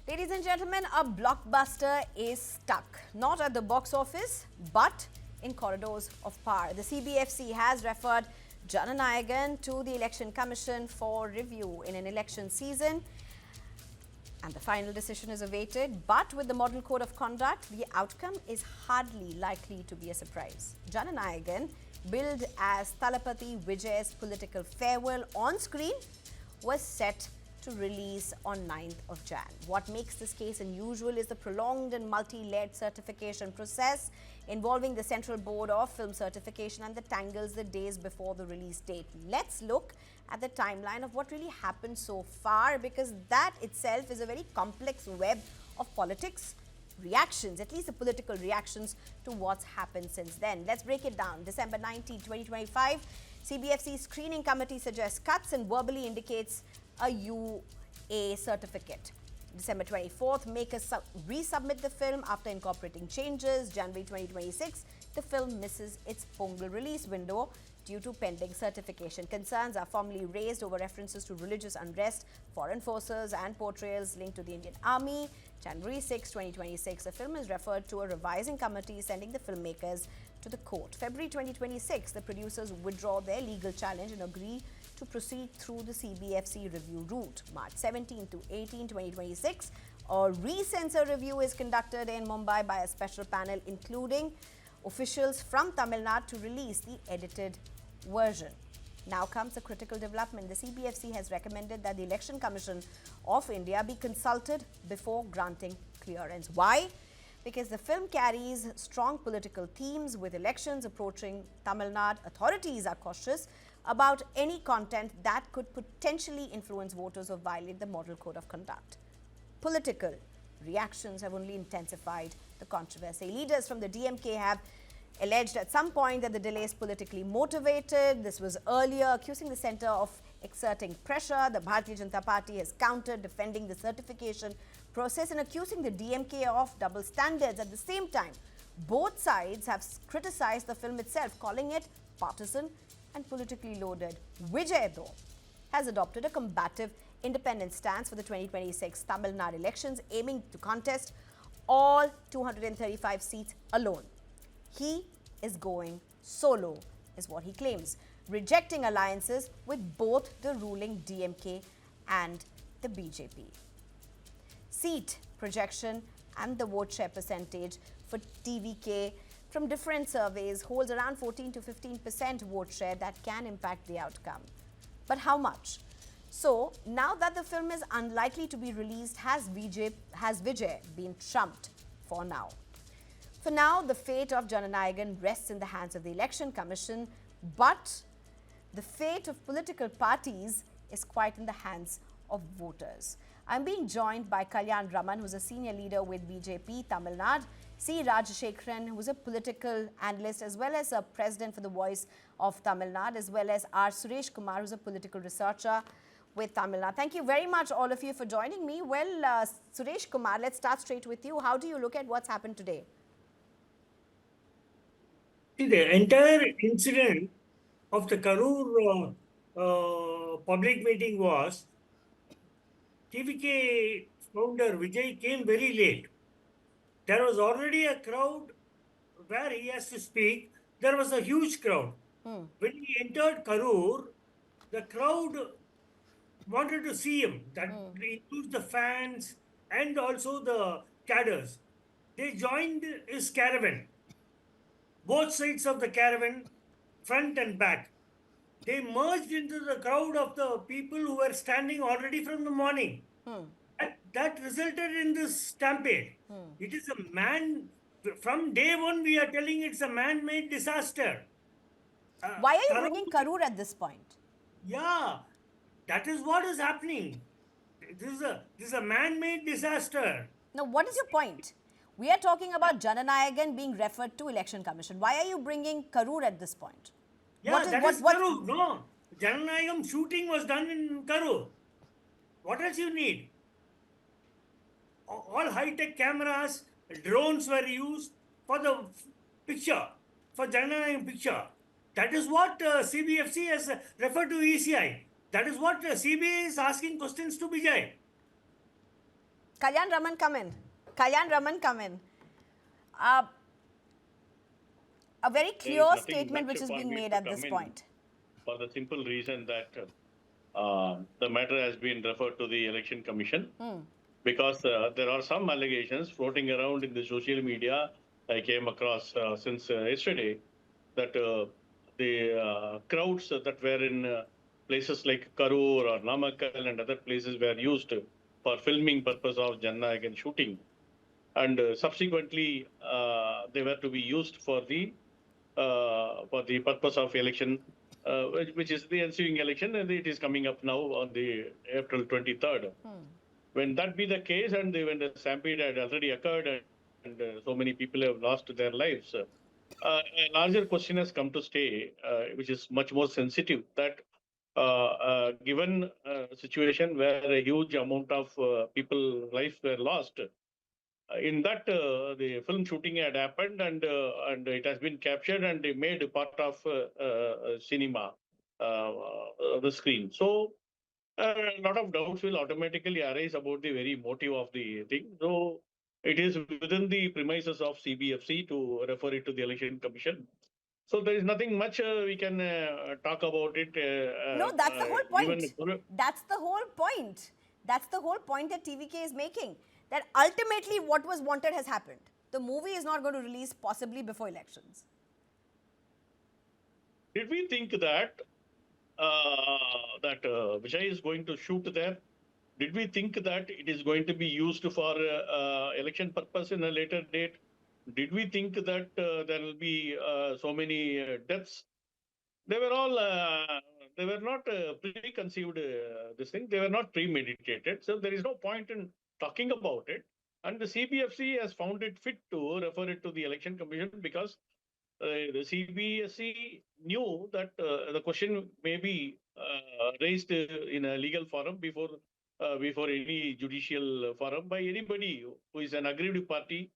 Ladies and gentlemen, a blockbuster is stuck, not at the box office, but in corridors of power. The CBFC has referred Jana Nayagan to the Election Commission for review in an election season, and the final decision is awaited. But with the Model Code of Conduct, the outcome is hardly likely to be a surprise. Jana Nayagan, billed as Thalapathy Vijay's political farewell on screen, was set to release on 9th of Jan. What makes this case unusual is the prolonged and multi-layered certification process involving the Central Board of Film Certification and the tangles the days before the release date. Let's look at the timeline of what really happened so far, because that itself is a very complex web of politics, reactions, at least the political reactions to what's happened since then. Let's break it down. December 19, 2025, CBFC screening committee suggests cuts and verbally indicates a UA certificate. December 24th, makers resubmit the film after incorporating changes. January 2026, the film misses its Pongal release window due to pending certification. Concerns are formally raised over references to religious unrest, foreign forces and portrayals linked to the Indian Army. January 6, 2026, the film is referred to a revising committee, sending the filmmakers to the court. February 2026, the producers withdraw their legal challenge and agree to proceed through the CBFC review route. March 17 to 18, 2026, a re-censor review is conducted in Mumbai by a special panel, including officials from Tamil Nadu, to release the edited version. Now comes a critical development. The CBFC has recommended that the Election Commission of India be consulted before granting clearance. Why? Because the film carries strong political themes with elections approaching. Tamil Nadu authorities are cautious about any content that could potentially influence voters or violate the Model Code of Conduct. Political reactions have only intensified the controversy. Leaders from the DMK have alleged at some point that the delay is politically motivated. This was earlier, accusing the centre of exerting pressure. The Bharatiya Janata Party has countered, defending the certification process and accusing the DMK of double standards. At the same time, both sides have criticized the film itself, calling it partisan and politically loaded. Vijay, though, has adopted a combative, independent stance for the 2026 Tamil Nadu elections, aiming to contest all 235 seats alone. He is going solo, is what he claims, rejecting alliances with both the ruling DMK and the BJP. Seat projection and the vote share percentage for TVK from different surveys holds around 14 to 15% vote share that can impact the outcome. But how much? So, now that the film is unlikely to be released, has Vijay been trumped for now? For now, the fate of Jana Nayagan rests in the hands of the Election Commission, but the fate of political parties is quite in the hands of voters. I'm being joined by Kalyan Raman, who's a senior leader with BJP Tamil Nadu, C. Rajashekharan, who's a political analyst as well as a president for the Voice of Tamil Nadu, as well as R. Suresh Kumar, who's a political researcher with Tamil Nadu. Thank you very much, all of you, for joining me. Well, Suresh Kumar, let's start straight with you. How do you look at what's happened today? See, the entire incident of the Karur public meeting was TVK founder Vijay came very late. There was already a crowd where he has to speak. There was a huge crowd. When he entered Karur, the crowd wanted to see him. That includes the fans and also the cadres. They joined his caravan. Both sides of the caravan, front and back. They merged into the crowd of the people who were standing already from the morning. That resulted in this stampede. It is from day one we are telling it's a man-made disaster. Why are you bringing Karur at this point? Yeah, that is what is happening. This is a man-made disaster. Now, what is your point? We are talking about Jana Nayagan being referred to Election Commission. Why are you bringing Karur at this point? Yeah, that is Karur. No, Jana Nayagan shooting was done in Karur. What else you need? All high-tech cameras, drones were used for the picture, for Jana Nayagan picture. That is what CBFC has referred to ECI. That is what CBI is asking questions to Vijay. Kalyan Raman, come in. Kalyan Raman, come in. Uh, a very There clear is nothing statement much which is for being me made to at come this in point. for the simple reason that the matter has been referred to the Election Commission because there are some allegations floating around in the social media. I came across since yesterday that the crowds that were in places like Karur or Namakkal and other places were used for filming purpose of Jana Nayagan shooting, and subsequently they were to be used for the purpose of election, which is the ensuing election, and it is coming up now on the April 23rd. When that be the case, and when the stampede had already occurred, and so many people have lost their lives, a larger question has come to stay, which is much more sensitive. That given a situation where a huge amount of people lives were lost, in that the film shooting had happened, and it has been captured and made part of cinema, the screen. So a lot of doubts will automatically arise about the very motive of the thing. So it is within the premises of CBFC to refer it to the Election Commission. So there is nothing much we can talk about it. No, that's the whole point. Even That's the whole point. That's the whole point that TVK is making. That ultimately what was wanted has happened. The movie is not going to release possibly before elections. did we think that Vijay is going to shoot there? Did we think that it is going to be used for election purpose in a later date? Did we think that there will be so many deaths? They were all, they were not preconceived, this thing. They were not premeditated. So there is no point in talking about it. And the CBFC has found it fit to refer it to the Election Commission because the CBSC knew that the question may be raised in a legal forum before any judicial forum by anybody who is an aggrieved party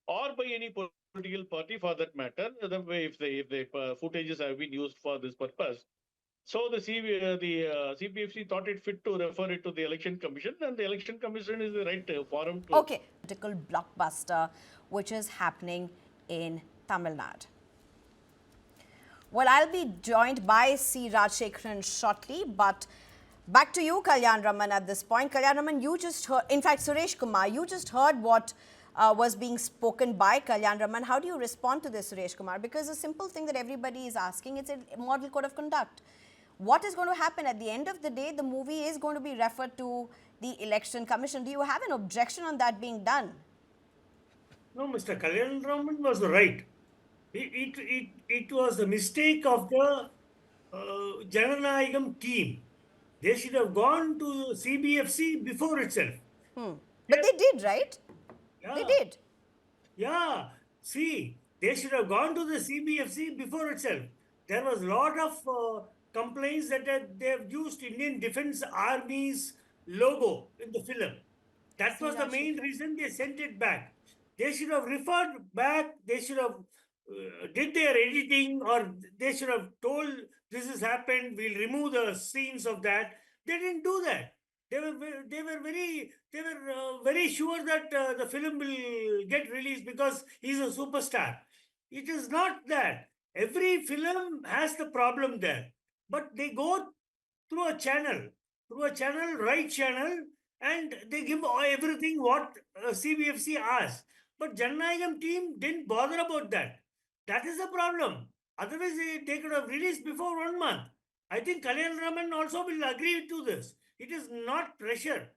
or by any political party for that matter. If the footages have been used for this purpose. So the CBFC thought it fit to refer it to the Election Commission, and the Election Commission is the right forum to. Okay, political blockbuster which is happening in Tamil Nadu. Well, I'll be joined by C. Rajshekharan shortly, but back to you, Kalyan Raman, at this point. Kalyan Raman, you just heard, in fact, Suresh Kumar, you just heard what was being spoken by Kalyan Raman. How do you respond to this, Suresh Kumar? Because a simple thing that everybody is asking, it's a model code of conduct. What is going to happen at the end of the day? The movie is going to be referred to the Election Commission. Do you have an objection on that being done? No, Mr. Kalyan Raman was right. It was a mistake of the Jana Nayagan team. They should have gone to CBFC before itself. But they did, right? Yeah. They did. Yeah. See, they should have gone to the CBFC before itself. There was a lot of complaints that they have used Indian Defence Army's logo in the film. That was the main reason they sent it back. They should have referred back. They should have did their editing, or they should have told this has happened. We'll remove the scenes of that. They didn't do that. They were very sure that the film will get released because he's a superstar. It is not that. Every film has the problem there, but they go through a channel, right channel, and they give everything what CBFC asks. But Jannaigam team didn't bother about that. That is the problem. Otherwise, they could have released before 1 month. I think Kalyan Raman also will agree to this. It is not pressure.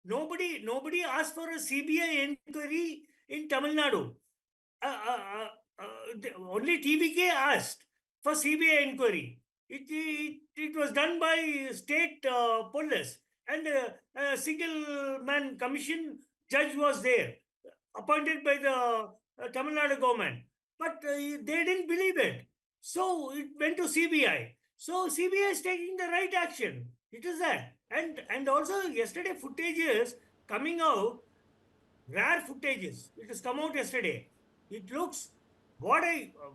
Nobody asked for a CBI inquiry in Tamil Nadu. Only TVK asked for CBI inquiry. It was done by state police, and a single man commission judge was there, appointed by the Tamil Nadu government. But they didn't believe it. So it went to CBI. So CBI is taking the right action. It is that. And also yesterday footages coming out, rare footages. It has come out yesterday. It looks,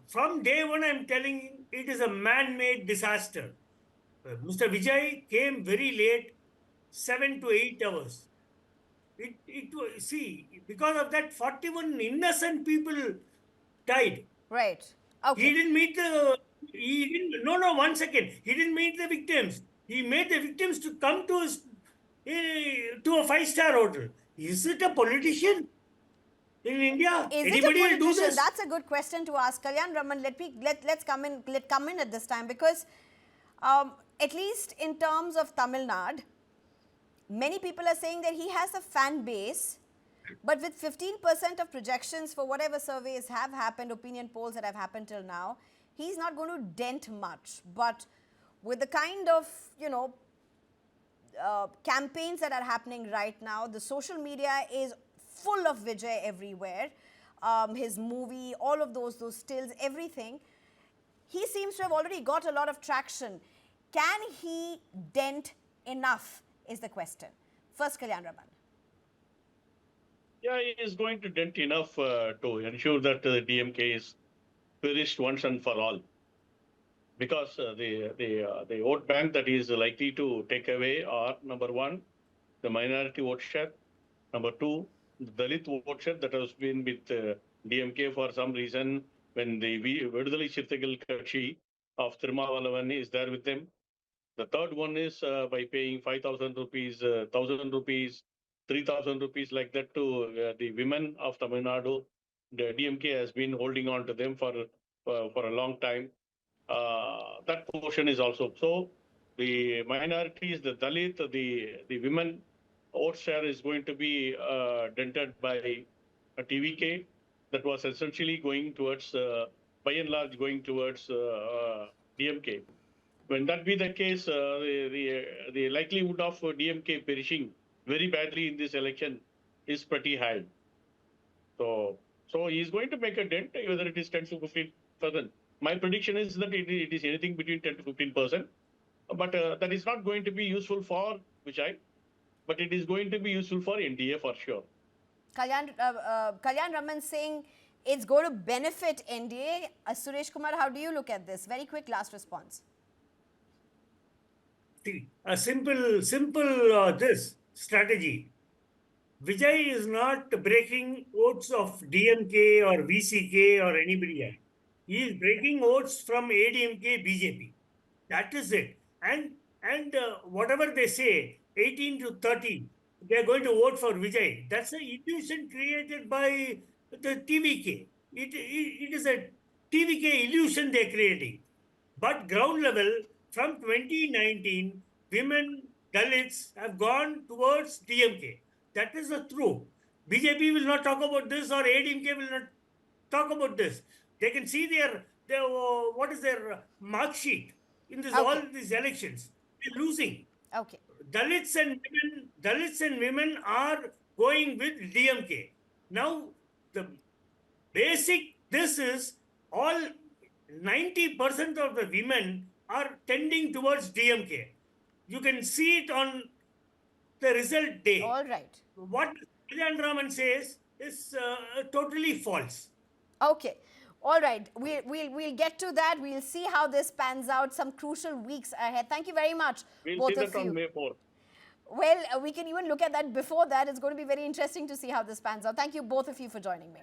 from day one I'm telling you, it is a man-made disaster. Mr. Vijay came very late, 7 to 8 hours. see, because of that, 41 innocent people died. Right. He Okay. didn't meet the. He didn't. No, no. 1 second. He didn't meet the victims. He made the victims to come to his to a five-star hotel. Is it a politician in India? Is it a Anybody will do politician? this? That's a good question to ask. Kalyan Raman, let's come in at this time, because at least in terms of Tamil Nadu, many people are saying that he has a fan base, but with 15% of projections for whatever surveys have happened, opinion polls that have happened till now, he's not going to dent much. But with the kind of, campaigns that are happening right now, the social media is full of Vijay everywhere. His movie, all of those stills, everything. He seems to have already got a lot of traction. Can he dent enough is the question. First, Kalyan Raman. Yeah, he is going to dent enough to ensure that the DMK is perished once and for all. Because the vote bank that he is likely to take away are, number one, the minority vote share. Number two, the Dalit vote share that has been with DMK for some reason when the Vidudalai Chirthagal Katchi of Thirumavalavan is there with them. The third one is by paying 5,000 rupees, 1,000 rupees, 3,000 rupees like that to the women of Tamil Nadu. The DMK has been holding on to them for a long time. That portion is also. So the minorities, the Dalit, the women vote share is going to be dented by a TVK that was essentially going towards, by and large, going towards DMK. When that be the case, the likelihood of DMK perishing very badly in this election is pretty high. So he's going to make a dent, whether it is 10 to 15%. My prediction is that it is anything between 10 to 15%. But that is not going to be useful for Vijay, but it is going to be useful for NDA for sure. Kalyan Raman saying it's going to benefit NDA. Suresh Kumar, how do you look at this? Very quick last response. See, a simple this strategy. Vijay is not breaking votes of DMK or VCK or anybody else. He is breaking votes from ADMK, BJP. That is it. And whatever they say, 18 to 30, they are going to vote for Vijay. That's an illusion created by the TVK. It is a TVK illusion they are creating. But ground level, from 2019, women, Dalits have gone towards DMK. That is the truth. BJP will not talk about this, or ADMK will not talk about this. They can see their what is their mark sheet in this all these elections. They're losing. Okay. Dalits and women are going with DMK. Now the basic this is all 90% of the women are tending towards DMK. You can see it on the result day. All right. What Kalyan Raman says is totally false. Okay. All right. We'll get to that. We'll see how this pans out. Some crucial weeks ahead. Thank you very much, We'll both see of that you. on May 4th. Well, we can even look at that before that. It's going to be very interesting to see how this pans out. Thank you, both of you, for joining me.